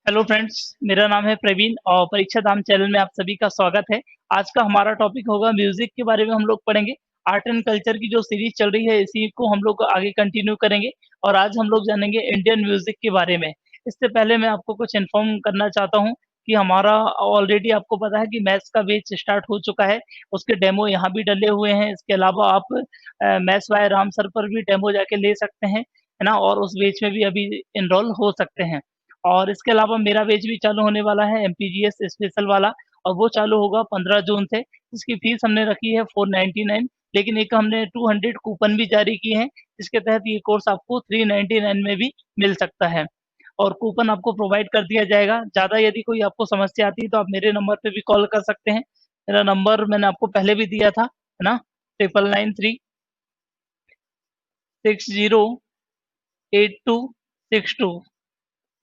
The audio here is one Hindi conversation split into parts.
हेलो फ्रेंड्स, मेरा नाम है प्रवीण और परीक्षा धाम चैनल में आप सभी का स्वागत है। आज का हमारा टॉपिक होगा म्यूज़िक के बारे में हम लोग पढ़ेंगे। आर्ट एंड कल्चर की जो सीरीज़ चल रही है इसी को हम लोग आगे कंटिन्यू करेंगे और आज हम लोग जानेंगे इंडियन म्यूज़िक के बारे में। इससे पहले मैं आपको कुछ इन्फॉर्म करना चाहता हूँ कि हमारा ऑलरेडी आपको पता है कि मैथ्स का बैच स्टार्ट हो चुका है। उसके डेमो यहाँ भी डले हुए हैं। इसके अलावा आप मैथ्स बाय राम सर पर भी डेमो जाके ले सकते हैं, है ना? और उस बैच में भी अभी एनरोल हो सकते हैं। और इसके अलावा मेरा बैच भी चालू होने वाला है एमपीजीएस स्पेशल वाला और वो चालू होगा 15 जून से। इसकी फीस हमने रखी है 499, लेकिन एक हमने 200 कूपन भी जारी किए हैं, जिसके तहत ये कोर्स आपको 399 में भी मिल सकता है और कूपन आपको प्रोवाइड कर दिया जाएगा। ज़्यादा यदि कोई आपको समस्या आती है तो आप मेरे नंबर पे भी कॉल कर सकते हैं। मेरा नंबर मैंने आपको पहले भी दिया था, है ना? 9993 608262।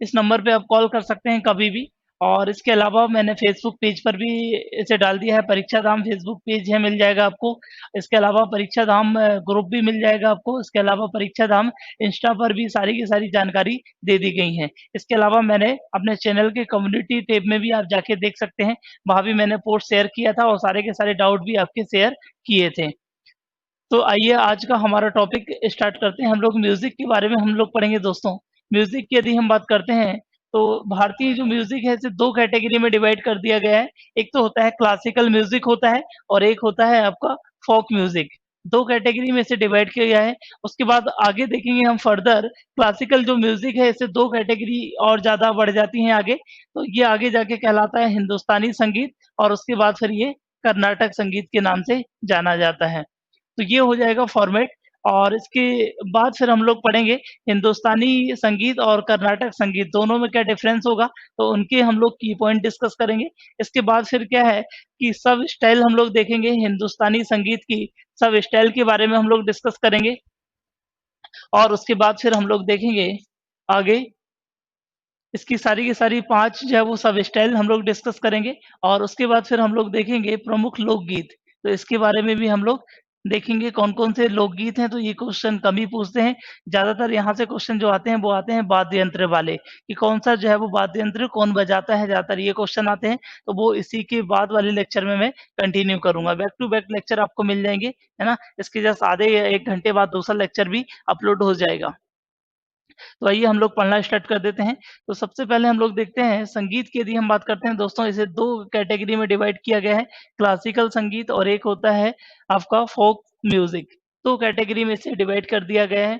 इस नंबर पे आप कॉल कर सकते हैं कभी भी। और इसके अलावा मैंने फ़ेसबुक पेज पर भी इसे डाल दिया है, परीक्षा धाम फ़ेसबुक पेज है, मिल जाएगा आपको। इसके अलावा परीक्षा धाम ग्रुप भी मिल जाएगा आपको। इसके अलावा परीक्षा धाम इंस्टा पर भी सारी की सारी जानकारी दे दी गई है। इसके अलावा मैंने अपने चैनल के कम्युनिटी टैब में भी आप जाके देख सकते हैं, वहाँ भी मैंने पोस्ट शेयर किया था और सारे के सारे डाउट भी आपके शेयर किए थे। तो आइए आज का हमारा टॉपिक स्टार्ट करते हैं। हम लोग म्यूज़िक के बारे में हम लोग पढ़ेंगे दोस्तों। म्यूज़िक की यदि हम बात करते हैं, तो भारतीय जो म्यूज़िक है इसे 2 कैटेगरी में डिवाइड कर दिया गया है। एक तो होता है क्लासिकल म्यूज़िक होता है और एक होता है आपका फ़ोक म्यूज़िक। 2 कैटेगरी में इसे डिवाइड किया गया है। उसके बाद आगे देखेंगे हम फर्दर क्लासिकल जो म्यूज़िक है इससे 2 कैटेगरी और ज़्यादा बढ़ जाती हैं आगे। तो ये आगे जाके कहलाता है हिंदुस्तानी संगीत और उसके बाद फिर ये कर्नाटक संगीत के नाम से जाना जाता है। तो ये हो जाएगा फॉर्मेट और इसके बाद फिर हम लोग पढ़ेंगे हिंदुस्तानी संगीत और कर्नाटक संगीत दोनों में क्या डिफरेंस होगा, तो उनके हम लोग की पॉइंट डिस्कस करेंगे। इसके बाद फिर क्या है कि सब स्टाइल हम लोग देखेंगे, हिंदुस्तानी संगीत की सब स्टाइल के बारे में हम लोग डिस्कस करेंगे और उसके बाद फिर हम लोग देखेंगे आगे इसकी सारी की सारी 5 जो है वो सब स्टाइल हम लोग डिस्कस करेंगे और उसके बाद फिर हम लोग देखेंगे प्रमुख लोकगीत। तो इसके बारे में भी हम लोग देखेंगे कौन-कौन से लोकगीत हैं, तो ये क्वेश्चन कम ही पूछते हैं। ज़्यादातर यहाँ से क्वेश्चन जो आते हैं वो आते हैं वाद्य यंत्र वाले, कि कौन-सा जो है वो वाद्य यंत्र कौन बजाता है, ज़्यादातर ये क्वेश्चन आते हैं। तो वो इसी के बाद वाले लेक्चर में मैं कंटिन्यू करूँगा। बैक टू बैक लेक्चर आपको मिल जाएँगे, है ना? इसके जस्ट आधे या 1 घंटे बाद दूसरा लेक्चर भी अपलोड हो जाएगा। तो आइए हम लोग पढ़ना स्टार्ट कर देते हैं। तो सबसे पहले हम लोग देखते हैं संगीत की यदि हम बात करते हैं दोस्तों, इसे 2 कैटेगरी में डिवाइड किया गया है, क्लासिकल संगीत और एक होता है आपका फ़ोक म्यूज़िक। 2 कैटेगरी में इसे डिवाइड कर दिया गया है।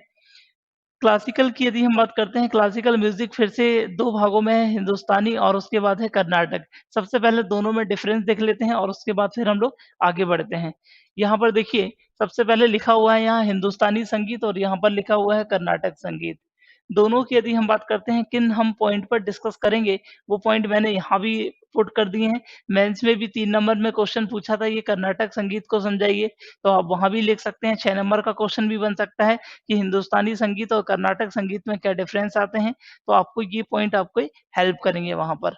क्लासिकल की यदि हम बात करते हैं, क्लासिकल म्यूज़िक फिर से 2 भागों में है, हिंदुस्तानी और उसके बाद है कर्नाटक। सबसे पहले दोनों में डिफ़रेंस देख लेते हैं और उसके बाद फिर हम लोग आगे बढ़ते हैं। यहाँ पर देखिए, सबसे पहले लिखा हुआ है यहाँ हिंदुस्तानी संगीत और यहाँ पर लिखा हुआ है कर्नाटक संगीत। दोनों की यदि हम बात करते हैं, किन हम पॉइंट पर डिस्कस करेंगे, वो पॉइंट मैंने यहाँ भी पुट कर दिए हैं। मेंस में भी 3 नंबर में क्वेश्चन पूछा था, ये कर्नाटक संगीत को समझाइए, तो आप वहाँ भी लिख सकते हैं। 6 नंबर का क्वेश्चन भी बन सकता है कि हिंदुस्तानी संगीत और कर्नाटक संगीत में क्या डिफरेंस आते हैं, तो आपको ये पॉइंट आपको हेल्प करेंगे वहाँ पर।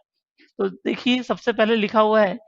तो देखिए सबसे पहले लिखा हुआ है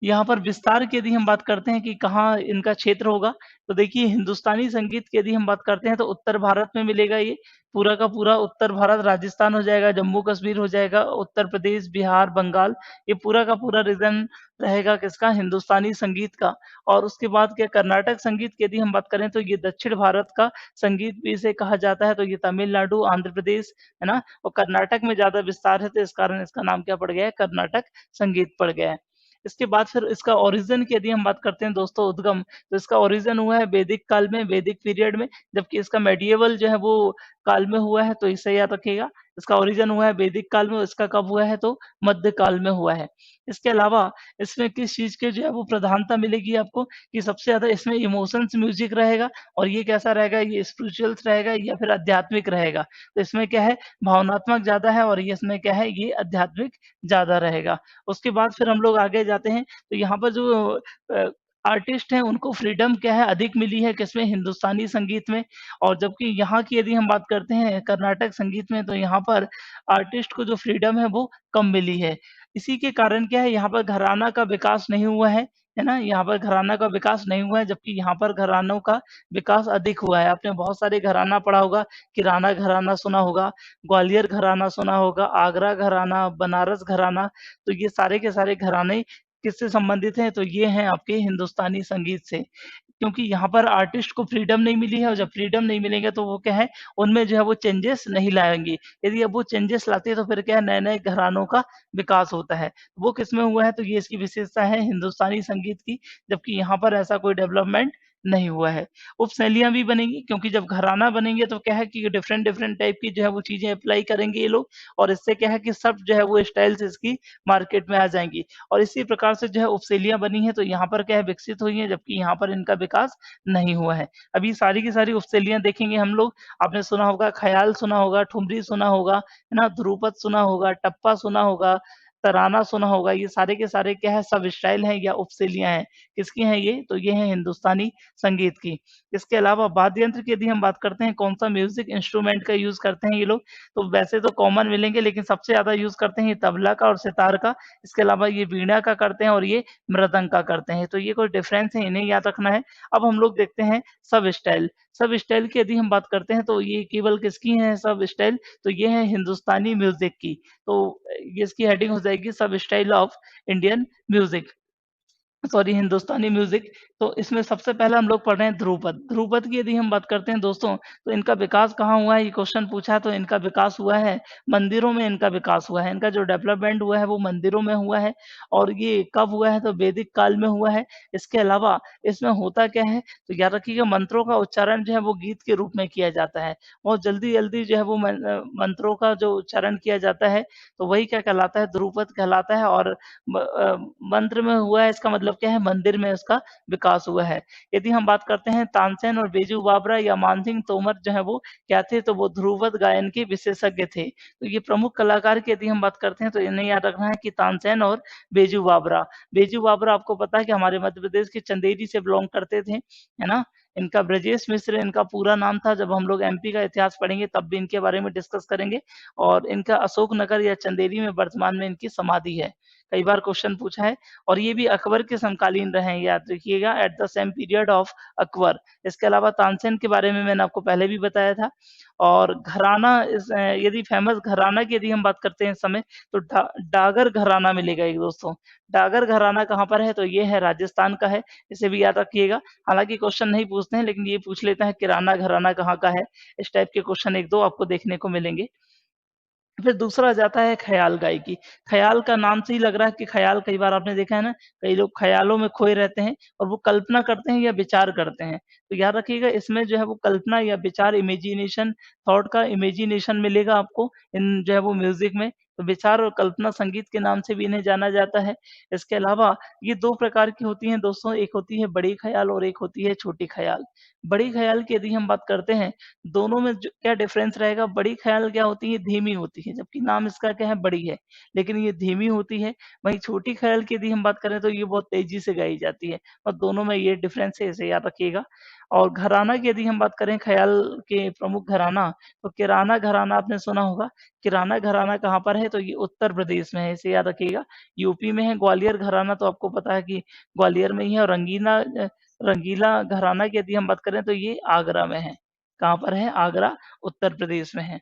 यहाँ पर विस्तार की यदि हम बात करते हैं कि कहाँ इनका क्षेत्र होगा, तो देखिए हिंदुस्तानी संगीत की यदि हम बात करते हैं तो उत्तर भारत में मिलेगा ये। पूरा का पूरा उत्तर भारत, राजस्थान हो जाएगा, जम्मू-कश्मीर हो जाएगा, उत्तर प्रदेश, बिहार, बंगाल, ये पूरा का पूरा रीजन रहेगा किसका? हिंदुस्तानी संगीत का। और उसके बाद क्या कर्नाटक संगीत की यदि हम बात करें तो ये दक्षिण भारत का संगीत भी इसे कहा जाता है, तो ये तमिलनाडु, आंध्र प्रदेश, है ना? और कर्नाटक में ज़्यादा विस्तार है तो इस कारण इसका नाम क्या पड़ गया है? कर्नाटक संगीत पड़ गया है। इसके बाद फिर इसका ओरिजिन की यदि हम बात करते हैं दोस्तों, उद्गम, तो इसका ओरिजिन हुआ है वैदिक काल में, वैदिक पीरियड में, जबकि इसका मेडिएवल जो है वो काल में हुआ है, तो इसे याद रखिएगा। इसका ओरिजिन हुआ है वैदिक काल में, इसका कब हुआ है तो मध्य काल में हुआ है। इसके अलावा इसमें किस चीज़ की जो है वो प्रधानता मिलेगी आपको कि सबसे ज़्यादा इसमें इमोशंस म्यूज़िक रहेगा और ये कैसा रहेगा, ये स्पिरिचुअल्स रहेगा या फिर आध्यात्मिक रहेगा। तो इसमें क्या है, भावनात्मक ज़्यादा है और ये इसमें क्या है, ये आध्यात्मिक ज़्यादा रहेगा। उसके बाद फिर हम लोग आगे जाते हैं, तो यहाँ पर जो अ, आर्टिस्ट हैं उनको फ्रीडम क्या है अधिक मिली है किसमें, हिंदुस्तानी संगीत में। और जबकि यहाँ की यदि हम बात करते हैं कर्नाटक संगीत में, तो यहाँ पर आर्टिस्ट को जो फ्रीडम है वो कम मिली है। इसी के कारण क्या है, यहाँ पर घराना का विकास नहीं हुआ है। है ना? यहाँ पर घराना का विकास नहीं हुआ है, जबकि यहाँ पर घरानों का विकास अधिक हुआ है। आपने बहुत सारे घराना पढ़ा होगा, किराना घराना सुना होगा, ग्वालियर घराना सुना होगा, आगरा घराना, बनारस घराना, तो ये सारे के सारे घराने किससे संबंधित हैं? तो ये हैं आपके हिंदुस्तानी संगीत से। क्योंकि यहाँ पर आर्टिस्ट को फ्रीडम नहीं मिली है और जब फ्रीडम नहीं मिलेंगे तो वो क्या है, उनमें जो है वो चेंजेस नहीं लाएँगे। यदि अब वो चेंजेस लाते हैं तो फिर क्या है, नए-नए घरानों का विकास होता है। वो किसमें हुआ है? तो ये इसकी विशेषता है हिंदुस्तानी संगीत की, जबकि यहाँ पर ऐसा कोई डेवलपमेंट नहीं हुआ है। उपशैलियाँ भी बनेंगी क्योंकि जब घराना बनेंगे तो क्या है कि डिफरेंट डिफरेंट टाइप की जो है वो चीज़ें अप्लाई करेंगे ये लोग, और इससे क्या है कि सब जो है वो स्टाइल्स इसकी मार्केट में आ जाएँगी। और इसी प्रकार से जो है उपशैलियाँ बनी हैं, तो यहाँ पर क्या है, विकसित हुई हैं, जबकि यहाँ पर इनका विकास नहीं हुआ है। अभी सारी की सारी उपशैलियाँ देखेंगे हम लोग, आपने सुना होगा ख़याल सुना होगा, ठुमरी सुना होगा, है ना? ध्रुपद सुना होगा, टप्पा सुना होगा, तराना सुना होगा, ये सारे के सारे क्या है, सब स्टाइल हैं या उपशैलियाँ हैं। किसकी हैं ये? तो ये हैं हिंदुस्तानी संगीत की। इसके अलावा वाद्य यंत्र की यदि हम बात करते हैं, कौन-सा म्यूज़िक इंस्ट्रूमेंट का यूज़ करते हैं ये लोग, तो वैसे तो कॉमन मिलेंगे लेकिन सबसे ज़्यादा यूज़ करते हैं ये तबला का और सितार का। इसके अलावा ये वीणा का करते हैं और ये मृदंग का करते हैं। तो ये कोई डिफरेंस है, इन्हें याद रखना है। अब हम लोग देखते हैं सब स्टाइल। सब स्टाइल की यदि हम बात करते हैं तो ये केवल किसकी हैं सब स्टाइल? तो ये है हिंदुस्तानी म्यूज़िक की। तो ये इसकी हेडिंग हो जाएगी सब style of Indian music. Sorry, Hindustani music. तो इसमें सबसे पहले हम लोग पढ़ रहे हैं ध्रुपद। ध्रुपद की यदि हम बात करते हैं दोस्तों, तो इनका विकास कहाँ हुआ है, ये क्वेश्चन पूछा है, तो इनका विकास हुआ है मंदिरों में, इनका विकास हुआ है। इनका जो डेवलपमेंट हुआ है वो मंदिरों में हुआ है, और ये कब हुआ है, तो वैदिक काल में हुआ है। इसके अलावा इसमें होता क्या है, तो याद रखिएगा मंत्रों का उच्चारण जो है वो गीत के रूप में किया जाता है। बहुत जल्दी-जल्दी जो है वो मंत्रों का जो उच्चारण किया जाता है, तो वही क्या कहलाता है, ध्रुपद कहलाता है। और मंत्र में हुआ है, इसका मतलब क्या है, मंदिर में उसका विकास हुआ है। यदि हम बात करते हैं तानसेन और बेजू बावरा या मानसिंह तोमर जो है वो क्या थे, तो वो ध्रुपद गायन के विशेषज्ञ थे। तो ये प्रमुख कलाकार की यदि हम बात करते हैं तो इन्हें याद रखना है कि तानसेन और बेजू बावरा। बेजू बावरा आपको पता है कि हमारे मध्य प्रदेश के चंदेरी से बिलॉन्ग करते थे, है ना? इनका ब्रजेश मिश्र इनका पूरा नाम था। जब हम लोग एमपी का इतिहास पढ़ेंगे तब भी इनके बारे में डिस्कस करेंगे। और इनका अशोकनगर या चंदेरी में वर्तमान में इनकी समाधि है। कई बार क्वेश्चन पूछा है। और ये भी अकबर के समकालीन रहे हैं, याद रखिएगा, at the same period of Akbar. इसके अलावा तानसेन के बारे में मैंने आपको पहले भी बताया था। और घराना यदि फेमस घराना की यदि हम बात करते हैं इस समय, तो डागर घराना मिलेगा एक दोस्तों। डागर घराना कहाँ पर है, तो ये है राजस्थान का है, इसे भी याद रखिएगा। हालाँकि क्वेश्चन नहीं पूछते हैं लेकिन ये पूछ लेते हैं किराना घराना कहाँ का है। इस टाइप के क्वेश्चन 1-2 आपको देखने को मिलेंगे। फिर दूसरा आ जाता है ख़याल गायकी। ख़याल का नाम से ही लग रहा है कि ख़याल, कई बार आपने देखा है ना, कई लोग ख़यालों में खोए रहते हैं और वो कल्पना करते हैं या विचार करते हैं। तो याद रखिएगा इसमें जो है वो कल्पना या विचार, इमेजिनेशन, थॉट का इमेजिनेशन मिलेगा आपको इन जो है वो म्यूज़िक में। तो विचार और कल्पना संगीत के नाम से भी इन्हें जाना जाता है। इसके अलावा ये 2 प्रकार की होती हैं दोस्तों, एक होती है बड़ी ख़याल और एक होती है छोटी ख़याल। बड़ी ख़याल की यदि हम बात करते हैं, दोनों में जो क्या डिफरेंस रहेगा, बड़ी ख़याल क्या होती है, धीमी होती है, जबकि नाम इसका क्या है, बड़ी है, लेकिन ये धीमी होती है। वहीं छोटी ख़याल की यदि हम बात करें तो ये बहुत तेज़ी से गाई जाती है, और दोनों में ये डिफरेंस है, इसे याद रखिएगा। और घराना की यदि हम बात करें, ख़याल के प्रमुख घराना, तो किराना घराना आपने सुना होगा। किराना घराना कहाँ पर है, तो ये उत्तर प्रदेश में है, इसे याद रखिएगा। यूपी में है। ग्वालियर घराना तो आपको पता है कि ग्वालियर में ही है। और रंगीला घराना की यदि हम बात करें तो ये आगरा में है। कहाँ पर है? आगरा, उत्तर प्रदेश में है।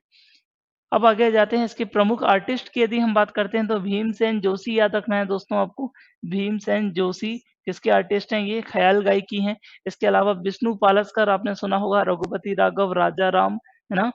अब आगे जाते हैं, इसके प्रमुख आर्टिस्ट की यदि हम बात करते हैं तो भीमसेन जोशी याद रखना है दोस्तों आपको। भीमसेन जोशी किसके आर्टिस्ट हैं? ये ख़याल गायकी हैं। इसके अलावा विष्णु पालस्कर आपने सुना होगा, रघुपति राघव, राजा राम, है ना?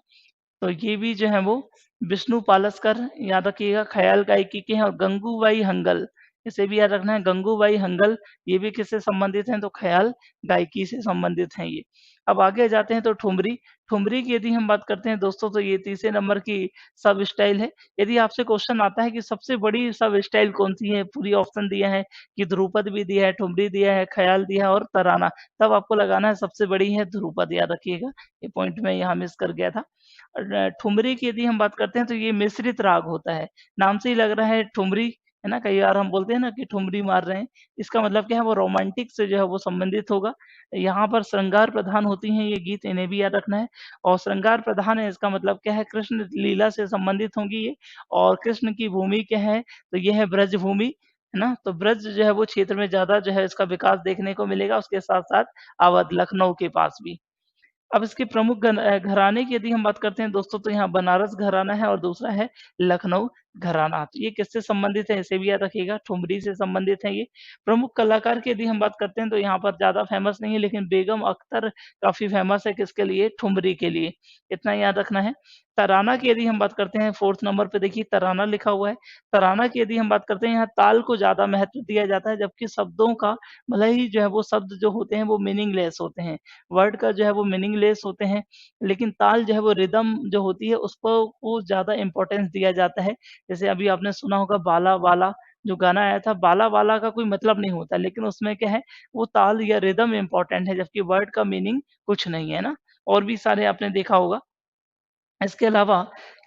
तो ये भी जो है वो विष्णु पालस्कर याद रखिएगा, ख़याल गायकी के हैं। और गंगूबाई हंगल, इसे भी याद रखना है, गंगूबाई हंगल, ये भी किससे संबंधित हैं? तो ख़याल गायकी से संबंधित हैं ये। अब आगे जाते हैं तो ठुमरी। ठुमरी की यदि हम बात करते हैं दोस्तों, तो ये तीसरे नंबर की सब स्टाइल है। यदि आपसे क्वेश्चन आता है कि सबसे बड़ी सब स्टाइल कौन-सी है? पूरी ऑप्शन दिया है कि ध्रुपद भी दिया है, ठुमरी दिया है, ख़याल दिया है और तराना। तब आपको लगाना है सबसे बड़ी है ध्रुपद, याद रखिएगा। ये पॉइंट मैं यहाँ मिस कर गया था। ठुमरी की यदि हम बात करते हैं तो ये मिश्रित राग होता है। नाम से ही लग रहा है ठुमरी, है ना? कई बार हम बोलते हैं ना कि ठुमरी मार रहे हैं, इसका मतलब क्या है, वो रोमांटिक से जो है वो संबंधित होगा। यहाँ पर श्रृंगार प्रधान होती हैं ये गीत, इन्हें भी याद रखना है। और श्रृंगार प्रधान है, इसका मतलब क्या है, कृष्ण लीला से संबंधित होंगी ये। और कृष्ण की भूमि क्या है, तो ये है ब्रज भूमि। है ना? तो ब्रज जो है वो क्षेत्र में ज़्यादा जो है इसका विकास देखने को मिलेगा, उसके साथ-साथ अवध, लखनऊ के पास भी। अब इसके प्रमुख घराने की यदि हम बात करते हैं दोस्तों, तो यहाँ बनारस घराना है और दूसरा है लखनऊ घराना। तो ये किससे संबंधित है, इसे भी याद रखिएगा, ठुमरी से संबंधित है ये। प्रमुख कलाकार की यदि हम बात करते हैं तो यहाँ पर ज़्यादा फेमस नहीं है, लेकिन बेगम अख्तर काफ़ी फेमस है किसके लिए, ठुमरी के लिए, इतना याद रखना है। तराना की यदि हम बात करते हैं 4th नंबर पे देखिए तराना लिखा हुआ है। तराना की यदि हम बात करते हैं, यहाँ ताल को ज़्यादा महत्व दिया जाता है, जबकि शब्दों का भले ही जो है वो शब्द जो होते हैं वो मीनिंगलेस होते हैं। वर्ड का जो है वो मीनिंगलेस होते हैं, लेकिन ताल जो है वो रिदम जो होती है उसको को ज़्यादा इम्पोर्टेंस दिया जाता है। जैसे अभी आपने सुना होगा बाला वाला जो गाना आया था, बाला वाला का कोई मतलब नहीं होता, लेकिन उसमें क्या है वो ताल या रिदम इम्पोर्टेंट है, जबकि वर्ड का मीनिंग कुछ नहीं है ना। और भी सारे आपने देखा होगा। इसके अलावा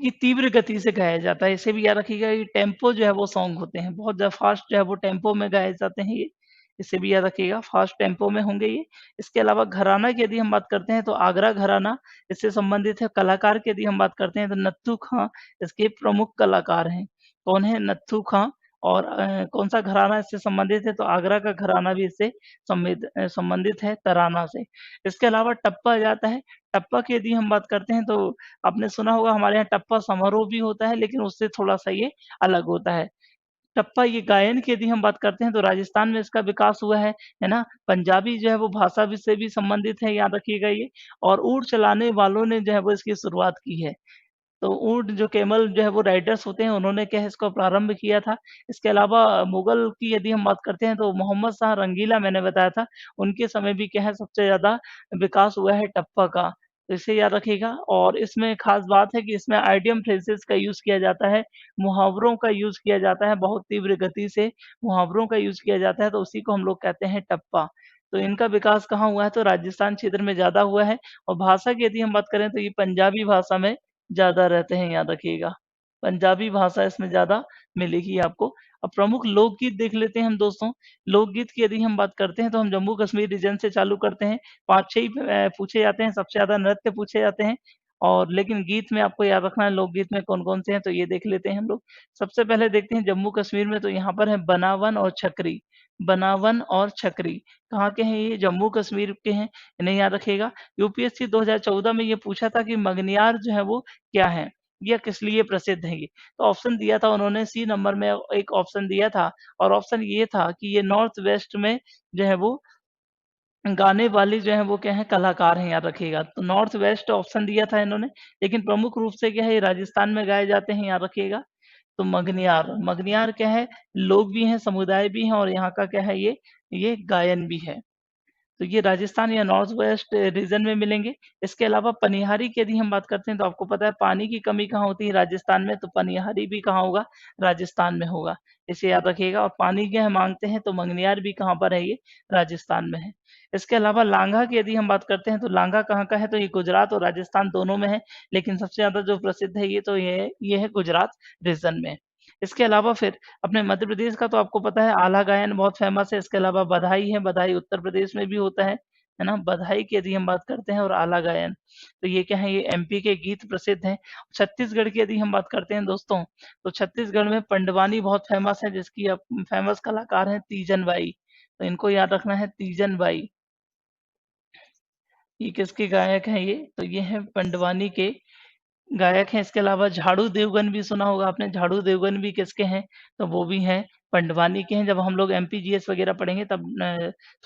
ये तीव्र गति से गाया जाता है, इसे भी याद रखिएगा, ये टेम्पो जो है वो सॉन्ग होते हैं, बहुत ज़्यादा फ़ास्ट जो है वो टेम्पो में गाए जाते हैं ये, इसे भी याद रखिएगा, फ़ास्ट टेम्पो में होंगे ये। इसके अलावा घराना की यदि हम बात करते हैं तो आगरा घराना इससे संबंधित है। कलाकार की यदि हम बात करते हैं तो नत्थू खां इसके प्रमुख कलाकार हैं। कौन है? नत्थू खां। और कौन-सा घराना इससे संबंधित है? तो आगरा का घराना भी इससे संबंधित है तराना से। इसके अलावा टप्पा आ जाता है, टप्पा की यदि हम बात करते हैं तो आपने सुना होगा हमारे यहाँ टप्पा समारोह भी होता है, लेकिन उससे थोड़ा-सा ये अलग होता है। टप्पा ये गायन की यदि हम बात करते हैं तो राजस्थान में इसका विकास हुआ है ना? पंजाबी जो है वो भाषा भी से भी संबंधित है, याद रखिएगा ये। और ऊँट चलाने वालों ने जो है वो इसकी शुरुआत की है। तो ऊँट जो कैमल जो है वो राइडर्स होते हैं, उन्होंने क्या है इसको प्रारंभ किया था। इसके अलावा मुगल की यदि हम बात करते हैं तो मोहम्मद शाह रंगीला मैंने बताया था, उनके समय भी क्या है सबसे ज़्यादा विकास हुआ है टप्पा का। तो इसे याद रखिएगा। और इसमें ख़ास बात है कि इसमें आइडियम फ्रेज़ेज़ का यूज़ किया जाता है, मुहावरों का यूज़ किया जाता है, बहुत तीव्र गति से मुहावरों का यूज़ किया जाता है, तो उसी को हम लोग कहते हैं टप्पा। तो इनका विकास कहाँ हुआ है? तो राजस्थान क्षेत्र में ज़्यादा हुआ है। और भाषा की यदि हम बात करें तो ये पंजाबी भाषा में ज़्यादा रहते हैं, याद रखिएगा। पंजाबी भाषा इसमें ज़्यादा मिलेगी आपको। अब प्रमुख लोकगीत देख लेते हैं हम दोस्तों। लोकगीत की यदि हम बात करते हैं तो हम जम्मू कश्मीर रीजन से चालू करते हैं। 5-6 ही पूछे जाते हैं, सबसे ज़्यादा नृत्य पूछे जाते हैं। और लेकिन गीत में आपको याद रखना है लोकगीत में कौन-कौन से हैं, तो ये देख लेते हैं हम लोग। सबसे पहले देखते हैं जम्मू कश्मीर में, तो यहाँ पर है बनावन और छकरी। बनावन और छकरी, कहाँ के हैं ये? जम्मू कश्मीर के हैं, इन्हें याद रखिएगा। यूपीएससी 2014 में ये पूछा था कि मगनियार जो है वो क्या है? या किस लिए प्रसिद्ध है ये? तो ऑप्शन दिया था उन्होंने, सी नंबर में एक ऑप्शन दिया था। और ऑप्शन ये था कि ये नॉर्थ वेस्ट में जो है वो गाने वाली जो है वो क्या है कलाकार हैं, याद रखिएगा। तो नॉर्थ वेस्ट ऑप्शन दिया था इन्होंने, लेकिन प्रमुख रूप से क्या है ये राजस्थान में गाए जाते हैं, याद रखिएगा। तो मगनियार, मगनियार क्या है? लोग भी हैं, समुदाय भी हैं और यहाँ का क्या है ये गायन भी है। तो ये राजस्थान या नॉर्थ वेस्ट रीजन में मिलेंगे। इसके अलावा पनिहारी की यदि हम बात करते हैं तो आपको पता है पानी की कमी कहाँ होती है राजस्थान में, तो पनिहारी भी कहाँ होगा? राजस्थान में होगा। इसे याद रखिएगा। और पानी के हम माँगते हैं तो मंगनियार भी कहाँ पर है ये? राजस्थान में है। इसके अलावा लांघा की यदि हम बात करते हैं तो लांघा कहाँ का है? तो ये गुजरात और राजस्थान दोनों में है, लेकिन सबसे ज़्यादा जो प्रसिद्ध है ये है गुजरात रीजन में। इसके अलावा फिर अपने मध्य प्रदेश का तो आपको पता है आला गायन बहुत फेमस है। इसके अलावा बधाई है, बधाई उत्तर प्रदेश में भी होता है ना? बधाई की यदि हम बात करते हैं और आला गायन, तो ये क्या है? ये एमपी के गीत प्रसिद्ध हैं। छत्तीसगढ़ की यदि हम बात करते हैं दोस्तों, तो छत्तीसगढ़ में पंडवानी बहुत फेमस है, जिसकी फेमस कलाकार हैं तीजन बाई। तो इनको याद रखना है, तीजन बाई। ये किसके गायक हैं ये? तो ये हैं पंडवानी के गायक हैं। इसके अलावा झाड़ू देवगन भी सुना होगा आपने, झाड़ू देवगन भी किसके हैं? तो वो भी हैं पंडवानी के हैं। जब हम लोग एमपीजीएस वगैरह पढ़ेंगे तब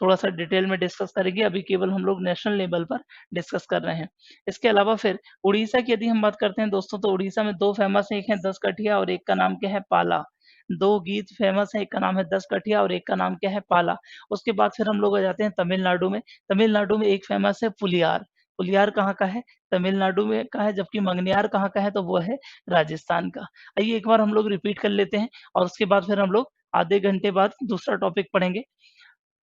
थोड़ा-सा डिटेल में डिस्कस करेंगे, अभी केवल हम लोग नेशनल लेवल पर डिस्कस कर रहे हैं। इसके अलावा फिर उड़ीसा की यदि हम बात करते हैं दोस्तों, तो उड़ीसा में 2 फेमस हैं, एक है दस कठिया और एक का नाम क्या है? पाला। 2 गीत फेमस हैं, एक का नाम है दस कठिया और एक का नाम क्या है? पाला। उसके बाद फिर हम लोग आ जाते हैं तमिलनाडु में। तमिलनाडु में एक फेमस है पुलियार। पुलियार कहाँ का है? तमिलनाडु में का है, जबकि मंगनियार कहाँ का है? तो वो है राजस्थान का। आइए एक बार हम लोग रिपीट कर लेते हैं और उसके बाद फिर हम लोग आधे घंटे बाद दूसरा टॉपिक पढ़ेंगे।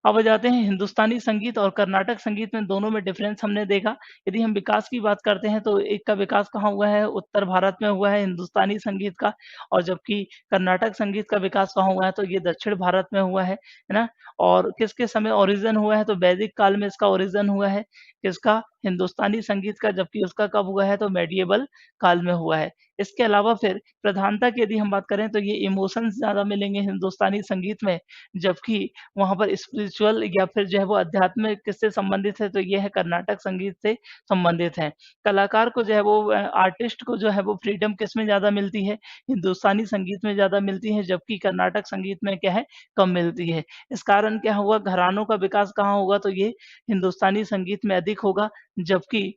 अब आ जाते हैं हिंदुस्तानी संगीत और कर्नाटक संगीत में, दोनों में डिफरेंस हमने देखा। यदि हम विकास की बात करते हैं तो एक का विकास कहाँ हुआ है? उत्तर भारत में हुआ है हिंदुस्तानी संगीत का। और जबकि कर्नाटक संगीत का विकास कहाँ हुआ है? तो ये दक्षिण भारत में हुआ है ना? और किसके समय ओरिजिन हुआ है? तो वैदिक काल में इसका ओरिजिन हुआ है। किसका? हिंदुस्तानी संगीत का, जबकि उसका कब हुआ है तो मेडिएवल काल में हुआ है। इसके अलावा फिर प्रधानता की यदि हम बात करें तो ये इमोशंस ज़्यादा मिलेंगे हिंदुस्तानी संगीत में, जबकि वहाँ पर स्पिरिचुअल या फिर जो है वो आध्यात्मिक किससे संबंधित है तो ये है कर्नाटक संगीत से संबंधित है। कलाकार को जो है वो आर्टिस्ट को जो है वो फ्रीडम किसमें ज़्यादा मिलती है, हिंदुस्तानी संगीत में ज़्यादा मिलती है, जबकि कर्नाटक संगीत में क्या है, कम मिलती है। इस कारण क्या हुआ, घरानों का विकास कहाँ होगा तो ये हिंदुस्तानी संगीत में अधिक होगा, जबकि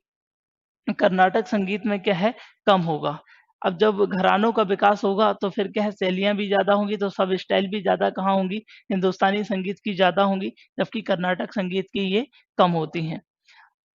कर्नाटक संगीत में क्या है, कम होगा। अब जब घरानों का विकास होगा तो फिर क्या है, शैलियाँ भी ज़्यादा होंगी तो सब स्टाइल भी ज़्यादा कहाँ होंगी, हिंदुस्तानी संगीत की ज़्यादा होंगी, जबकि कर्नाटक संगीत की ये कम होती हैं।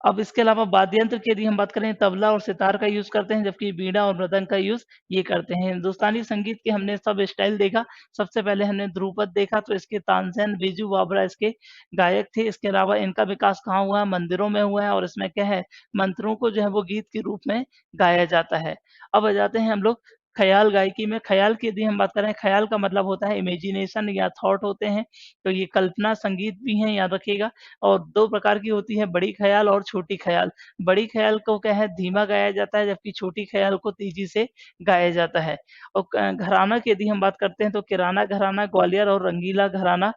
अब इसके अलावा वाद्य यंत्र की यदि हम बात करें, तबला और सितार का यूज़ करते हैं, जबकि बीड़ा और मृदंग का यूज़ ये करते हैं। हिंदुस्तानी संगीत के हमने सब स्टाइल देखा। सबसे पहले हमने ध्रुपद देखा, तो इसके तानसेन, बीजू बावरा इसके गायक थे। इसके अलावा इनका विकास कहाँ हुआ है, मंदिरों में हुआ है और इसमें क्या है, मंत्रों को जो है वो गीत के रूप में गाया जाता है। अब आ जाते हैं हम लोग ख़याल गायकी में। ख़याल की यदि हम बात करें, ख़याल का मतलब होता है इमेजिनेशन या थॉट होते हैं, तो ये कल्पना संगीत भी हैं, याद रखिएगा। और 2 प्रकार की होती है, बड़ी ख़याल और छोटी ख़याल। बड़ी ख़याल को क्या है, धीमा गाया जाता है, जबकि छोटी ख़याल को तेज़ी से गाया जाता है। और घराना की यदि हम बात करते हैं तो किराना घराना, ग्वालियर और रंगीला घराना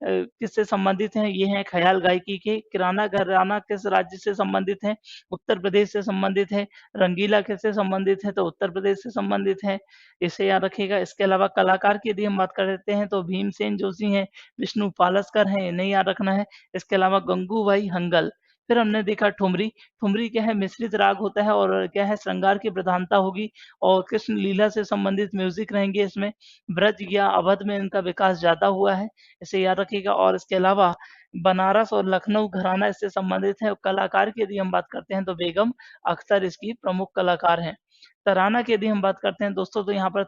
किससे संबंधित हैं? ये हैं ख़याल गायकी के। किराना घराना किस राज्य से संबंधित है? उत्तर प्रदेश से संबंधित है। रंगीला किससे संबंधित है? तो उत्तर प्रदेश से संबंधित है। इसे याद रखिएगा। इसके अलावा कलाकार की यदि हम बात करते हैं तो भीमसेन जोशी हैं, विष्णु पालस्कर हैं, इन्हें याद रखना है। इसके अलावा गंगूबाई हंगल। फिर हमने देखा ठुमरी। ठुमरी क्या है, मिश्रित राग होता है और क्या है, श्रृंगार की प्रधानता होगी और कृष्ण लीला से संबंधित म्यूज़िक रहेंगे इसमें। ब्रज या अवध में इनका विकास ज़्यादा हुआ है, इसे याद रखिएगा। और इसके अलावा बनारस और लखनऊ घराना इससे संबंधित है। कलाकार की यदि हम बात करते हैं तो बेगम अख्तर इसकी प्रमुख कलाकार हैं। तराना की यदि हम बात करते हैं दोस्तों, तो यहाँ पर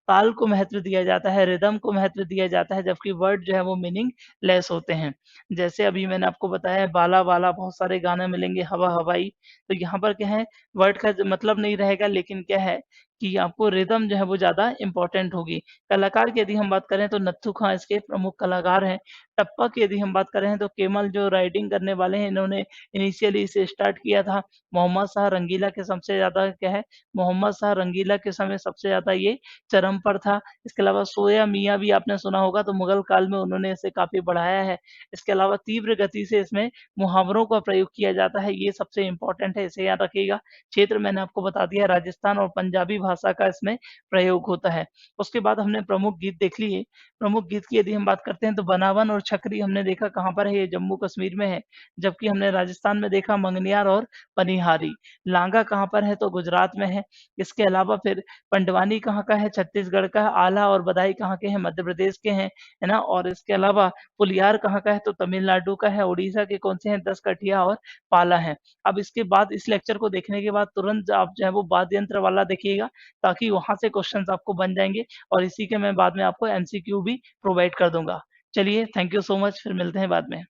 ताल को महत्व दिया जाता है, रिदम को महत्व दिया जाता है, जबकि वर्ड जो है वो मीनिंग लेस होते हैं। जैसे अभी मैंने आपको बताया है, बाला बाला बहुत सारे गाने मिलेंगे, हवा हवाई, तो यहाँ पर क्या है, वर्ड का मतलब नहीं रहेगा, लेकिन क्या है कि आपको रिदम जो है वो ज़्यादा इम्पोर्टेंट होगी। कलाकार की यदि हम बात करें तो नत्थू खां इसके प्रमुख कलाकार हैं। टप्पा की यदि हम बात करें तो केमल जो राइडिंग करने वाले हैं, इन्होंने इनिशियली इसे स्टार्ट किया था। मोहम्मद शाह रंगीला के सबसे ज़्यादा क्या है, मोहम्मद शाह रंगीला के समय सबसे ज़्यादा ये चरम पर था। इसके अलावा सोया मियाँ भी आपने सुना होगा, तो मुगल काल में उन्होंने इसे काफ़ी बढ़ाया है। इसके अलावा तीव्र गति से इसमें मुहावरों का प्रयोग किया जाता है, ये सबसे इम्पोर्टेंट है, इसे याद रखिएगा। क्षेत्र मैंने आपको बता दिया, राजस्थान और पंजाबी भाषा का इसमें प्रयोग होता है। उसके बाद हमने प्रमुख गीत देख लिए। प्रमुख गीत की यदि हम बात करते हैं तो बनावन और छकरी हमने देखा कहाँ पर है, ये जम्मू कश्मीर में है। जबकि हमने राजस्थान में देखा मंगनियार और पनिहारी। लांगा कहाँ पर है तो गुजरात में है। इसके अलावा फिर पंडवानी कहाँ का है, छत्तीसगढ़ का है। आला और बधाई कहाँ के हैं, मध्य प्रदेश के हैं, है ना। और इसके अलावा पुलियार कहाँ का है तो तमिलनाडु का है। उड़ीसा के कौन से हैं, दसकठिया और पाला है। अब इसके बाद इस लेक्चर को देखने के बाद तुरंत आप जो है वो वाद्य यंत्र वाला देखिएगा, ताकि वहाँ से क्वेश्चंस आपको बन जाएँगे और इसी के मैं बाद में आपको एमसीक्यू भी प्रोवाइड कर दूँगा। चलिए, थैंक यू सो मच, फिर मिलते हैं बाद में।